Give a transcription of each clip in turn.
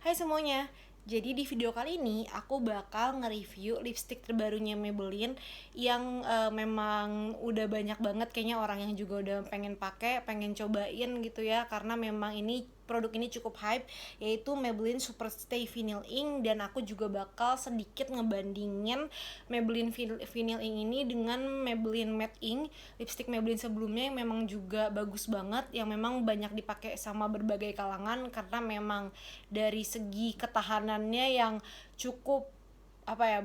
Hai semuanya, jadi di video kali ini aku bakal nge-review lipstick terbarunya Maybelline yang memang udah banyak banget kayaknya orang yang juga udah pengen pakai, pengen cobain gitu ya, karena memang produk ini cukup hype, yaitu Maybelline Superstay Vinyl Ink. Dan aku juga bakal sedikit ngebandingin Maybelline Vinyl Ink ini dengan Maybelline Matte Ink, lipstick Maybelline sebelumnya yang memang juga bagus banget, yang memang banyak dipakai sama berbagai kalangan karena memang dari segi ketahanannya yang cukup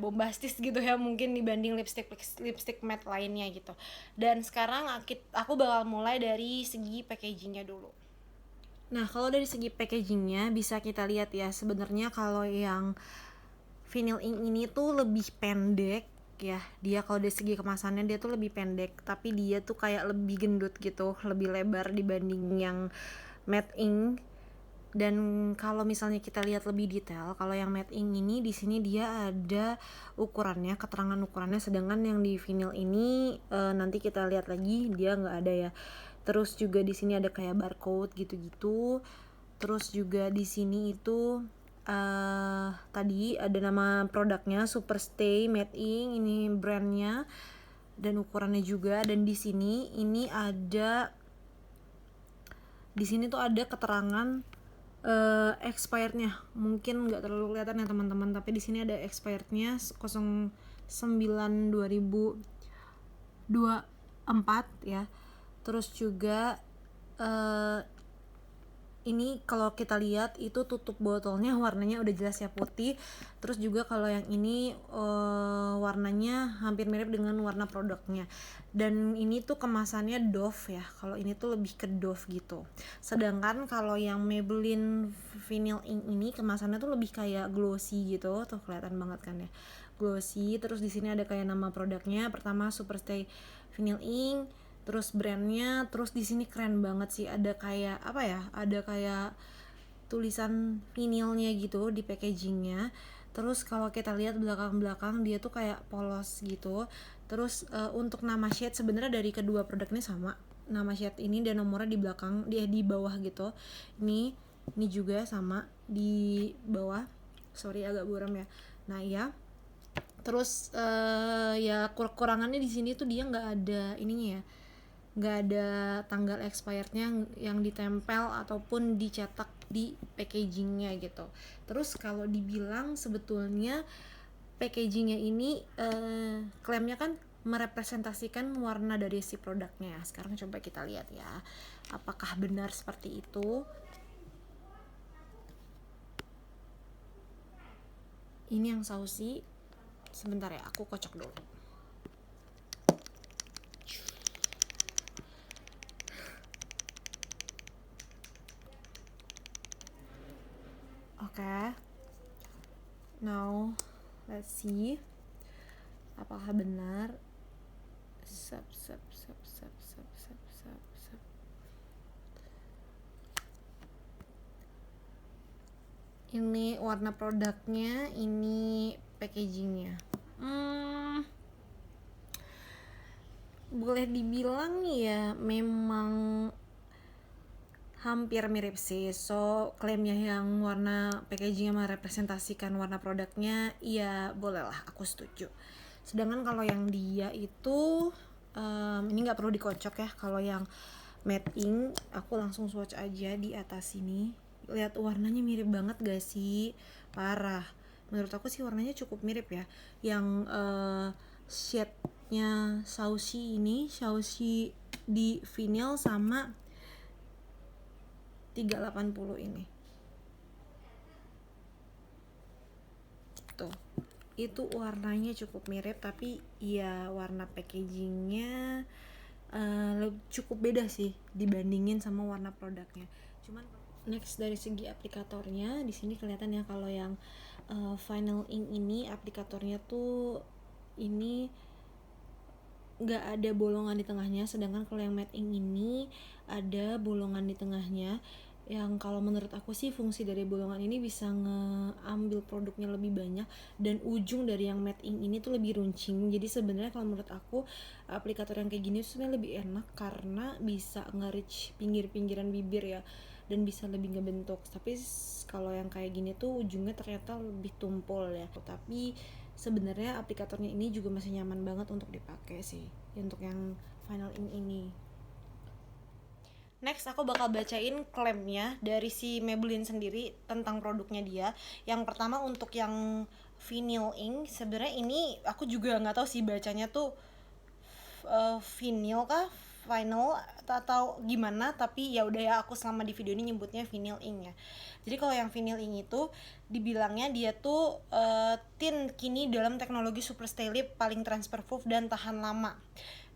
bombastis gitu ya, mungkin dibanding lipstick matte lainnya gitu. Dan sekarang aku bakal mulai dari segi packagingnya dulu. Nah, kalau dari segi packagingnya bisa kita lihat ya, sebenarnya kalau yang vinyl ink ini tuh lebih pendek ya. Dia kalau dari segi kemasannya dia tuh lebih pendek, tapi dia tuh kayak lebih gendut gitu, lebih lebar dibanding yang matte ink. Dan kalau misalnya kita lihat lebih detail, kalau yang matte ink ini di sini dia ada ukurannya, keterangan ukurannya, sedangkan yang di vinyl ini nanti kita lihat lagi dia nggak ada ya. Terus juga di sini ada kayak barcode gitu-gitu. Terus juga di sini itu tadi ada nama produknya Superstay Matte Ink, ini brandnya dan ukurannya juga. Dan di sini tuh ada keterangan expirednya, mungkin nggak terlalu kelihatan ya teman-teman, tapi di sini ada expirednya 09/2024 ya. Terus juga ini kalau kita lihat itu tutup botolnya warnanya udah jelas ya, putih. Terus juga kalau yang ini warnanya hampir mirip dengan warna produknya. Dan ini tuh kemasannya Dove ya. Kalau ini tuh lebih ke Dove gitu. Sedangkan kalau yang Maybelline Vinyl Ink ini kemasannya tuh lebih kayak glossy gitu. Tuh kelihatan banget kan ya. Glossy. Terus di sini ada kayak nama produknya. Pertama Superstay Vinyl Ink, terus brandnya. Terus di sini keren banget sih, ada kayak ada kayak tulisan vinilnya gitu di packagingnya. Terus kalau kita lihat belakang dia tuh kayak polos gitu. Terus untuk nama shade sebenarnya dari kedua produk ini sama, nama shade ini dan nomornya di belakang, di bawah gitu. Ini juga sama di bawah, sorry agak buram ya. Nah ya, terus ya kekurangannya di sini tuh dia nggak ada ininya ya, nggak ada tanggal expirednya yang ditempel ataupun dicetak di packagingnya gitu. Terus kalau dibilang sebetulnya packagingnya ini klaimnya kan merepresentasikan warna dari si produknya. Sekarang coba kita lihat ya, apakah benar seperti itu. Ini yang sausi, sebentar ya, aku kocok dulu. Oke. Now let's see apakah benar. Sep. Ini warna produknya, ini packagingnya. Boleh dibilang ya memang hampir mirip sih. So klaimnya yang warna packagingnya merepresentasikan warna produknya, ya bolehlah, aku setuju. Sedangkan kalau yang dia itu ini nggak perlu dikocok ya. Kalau yang matte ink aku langsung swatch aja di atas sini. Lihat warnanya mirip banget gak sih? Parah. Menurut aku sih warnanya cukup mirip ya. Yang shade-nya Saucy di vinyl sama 380 ini. Tuh. Itu warnanya cukup mirip, tapi ya warna packagingnya cukup beda sih dibandingin sama warna produknya. Cuman next dari segi aplikatornya, di sini kelihatan ya kalau yang Vinyl Ink ini aplikatornya tuh ini nggak ada bolongan di tengahnya, sedangkan kalau yang matte ink ini ada bolongan di tengahnya. Yang kalau menurut aku sih fungsi dari bolongan ini bisa ngeambil produknya lebih banyak, dan ujung dari yang matte ink ini tuh lebih runcing. Jadi sebenarnya kalau menurut aku aplikator yang kayak gini sebenarnya lebih enak karena bisa nge-reach pinggir-pinggiran bibir ya. dan bisa lebih ngebentuk. Tapi kalau yang kayak gini tuh ujungnya ternyata lebih tumpul ya. Tapi sebenarnya aplikatornya ini juga masih nyaman banget untuk dipakai sih, untuk yang Final Ink ini. Next aku bakal bacain klaimnya dari si Maybelline sendiri tentang produknya dia. Yang pertama untuk yang vinyl ink, sebenarnya ini aku juga nggak tahu sih bacanya tuh vinyl kah, vinyl atau gimana, tapi ya udah ya aku selama di video ini nyebutnya vinyl ink ya. Jadi kalau yang vinyl ink itu dibilangnya dia tuh tint kini dalam teknologi super stay lip, paling transfer proof dan tahan lama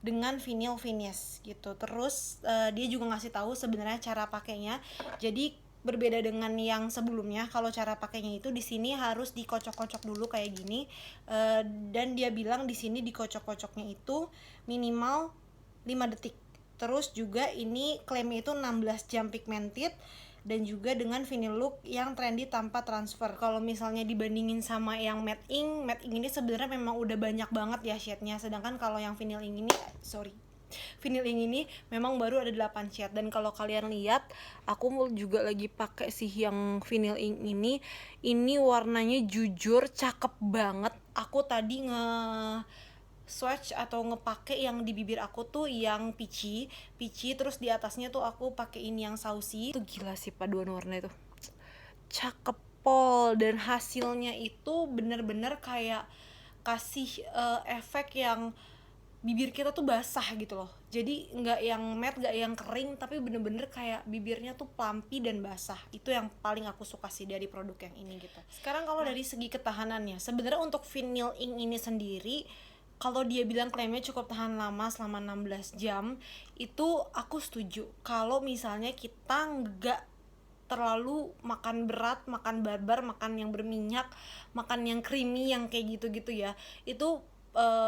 dengan vinyl finish gitu. Terus dia juga ngasih tahu sebenarnya cara pakainya. Jadi berbeda dengan yang sebelumnya, kalau cara pakainya itu di sini harus dikocok-kocok dulu kayak gini, dan dia bilang di sini dikocok-kocoknya itu minimal 5 detik. Terus juga ini klaimnya itu 16 jam pigmented dan juga dengan vinyl look yang trendy tanpa transfer. Kalau misalnya dibandingin sama yang matte ink ini sebenarnya memang udah banyak banget ya shade-nya. Sedangkan kalau yang vinyl ink ini memang baru ada 8 shade. Dan kalau kalian lihat, aku juga lagi pakai sih yang vinyl ink ini warnanya jujur cakep banget. Aku tadi swatch atau ngepake yang di bibir aku tuh yang peachy, terus di atasnya tuh aku pakein yang saucy. Itu gila sih paduan warna itu, cakep pol, dan hasilnya itu bener-bener kayak kasih efek yang bibir kita tuh basah gitu loh. Jadi nggak yang matte, nggak yang kering, tapi bener-bener kayak bibirnya tuh plumpy dan basah. Itu yang paling aku suka sih dari produk yang ini gitu. Sekarang kalau dari segi ketahanannya, sebenarnya untuk vinyl ink ini sendiri, kalau dia bilang klaimnya cukup tahan lama selama 16 jam, itu aku setuju. Kalau misalnya kita nggak terlalu makan berat, makan barbar, makan yang berminyak, makan yang creamy, yang kayak gitu-gitu ya, itu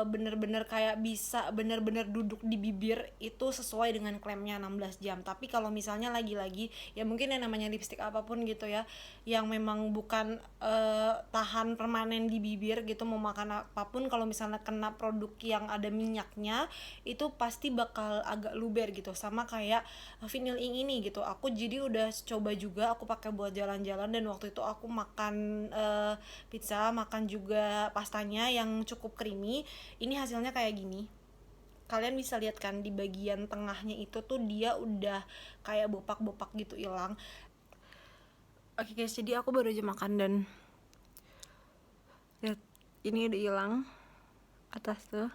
bener-bener kayak bisa bener-bener duduk di bibir itu sesuai dengan klaimnya 16 jam. Tapi kalau misalnya lagi-lagi ya mungkin yang namanya lipstick apapun gitu ya, yang memang bukan tahan permanen di bibir gitu, mau makan apapun kalau misalnya kena produk yang ada minyaknya itu pasti bakal agak luber gitu. Sama kayak vinyl ink ini gitu, aku jadi udah coba juga, aku pakai buat jalan-jalan, dan waktu itu aku makan pizza, makan juga pastanya yang cukup creamy. Ini hasilnya kayak gini. Kalian bisa lihat kan di bagian tengahnya itu tuh dia udah kayak bopak-bopak gitu hilang. Oke guys, jadi aku baru aja makan dan lihat ini udah hilang atas tuh.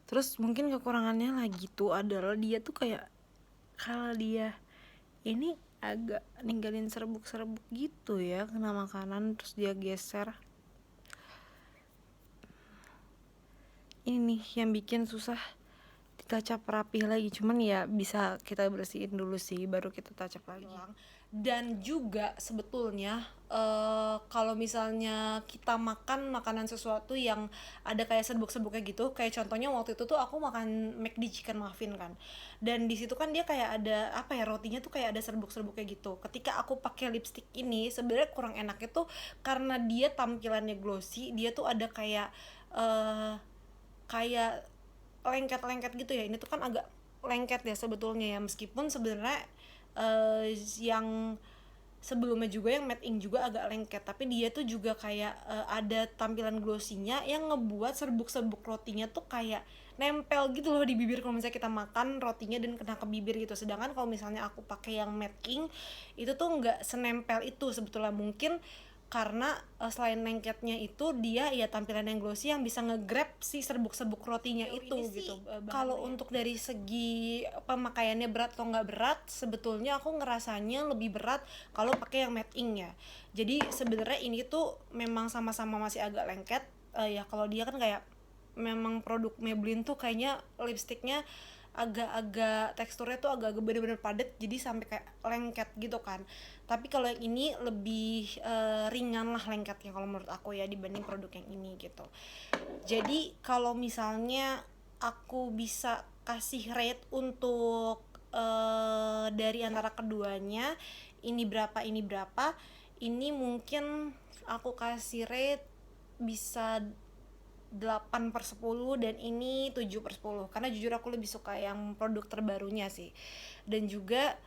Terus mungkin kekurangannya lagi tuh adalah dia tuh kayak, kalau dia ini agak ninggalin serbuk-serbuk gitu ya, kena makanan terus dia geser. Ini nih yang bikin susah ditacap rapih lagi, cuman ya bisa kita bersihin dulu sih baru kita tacap lagi. Dan juga sebetulnya kalau misalnya kita makan makanan sesuatu yang ada kayak serbuk-serbuknya gitu, kayak contohnya waktu itu tuh aku makan McD chicken muffin kan, dan di situ kan dia kayak ada apa ya, rotinya tuh kayak ada serbuk-serbuknya gitu. Ketika aku pakai lipstick ini sebenarnya kurang enaknya tuh karena dia tampilannya glossy, dia tuh ada kayak kayak lengket-lengket gitu ya. Ini tuh kan agak lengket ya sebetulnya ya, meskipun sebenarnya yang sebelumnya juga yang matte ink juga agak lengket, tapi dia tuh juga kayak ada tampilan glossinya yang ngebuat serbuk-serbuk rotinya tuh kayak nempel gitu loh di bibir kalau misalnya kita makan rotinya dan kena ke bibir gitu. Sedangkan kalau misalnya aku pakai yang matte ink itu tuh nggak senempel itu sebetulnya, mungkin karena selain lengketnya itu dia ya tampilan yang glossy yang bisa nge-grab si serbuk-serbuk rotinya itu gitu. Kalau untuk dari segi pemakaiannya berat atau nggak berat, sebetulnya aku ngerasanya lebih berat kalau pakai yang matte ink ya. Jadi sebenarnya ini tuh memang sama-sama masih agak lengket ya. Kalau dia kan kayak memang produk Maybelline tuh kayaknya lipstiknya agak-agak teksturnya tuh agak-agak bener-bener padat, jadi sampai kayak lengket gitu kan. Tapi kalau yang ini lebih ringan lah lengketnya kalau menurut aku ya dibanding produk yang ini gitu. Jadi kalau misalnya aku bisa kasih rate untuk dari antara keduanya, ini berapa, ini mungkin aku kasih rate bisa 8/10 dan ini 7/10, karena jujur aku lebih suka yang produk terbarunya sih. Dan juga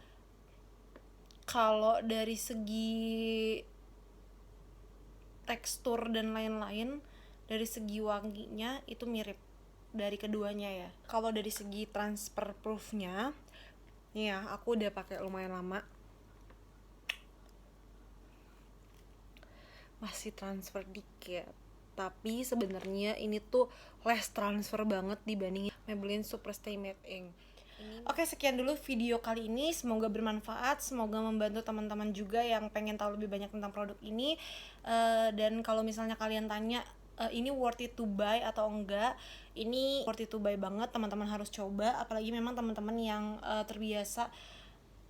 Kalau dari segi tekstur dan lain-lain, dari segi wanginya itu mirip dari keduanya ya. Kalau dari segi transfer proofnya, nih ya, aku udah pakai lumayan lama, masih transfer dikit, tapi sebenarnya ini tuh less transfer banget dibanding Maybelline Superstay Matte Ink. Oke, sekian dulu video kali ini, semoga bermanfaat, semoga membantu teman-teman juga yang pengen tahu lebih banyak tentang produk ini. Dan kalau misalnya kalian tanya ini worth it to buy atau enggak, ini worth it to buy banget, teman-teman harus coba, apalagi memang teman-teman yang terbiasa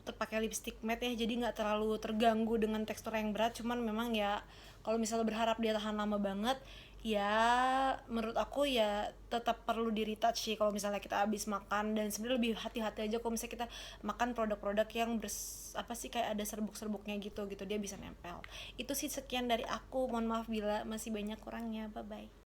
terpakai lipstick matte ya, jadi nggak terlalu terganggu dengan tekstur yang berat. Cuman memang ya kalau misalnya berharap dia tahan lama banget, ya menurut aku ya tetap perlu di retouch sih kalau misalnya kita habis makan. Dan sebenarnya lebih hati-hati aja kalau misalnya kita makan produk-produk yang apa sih, kayak ada serbuk-serbuknya gitu dia bisa nempel. Itu sih, sekian dari aku, mohon maaf bila masih banyak kurangnya. Bye bye.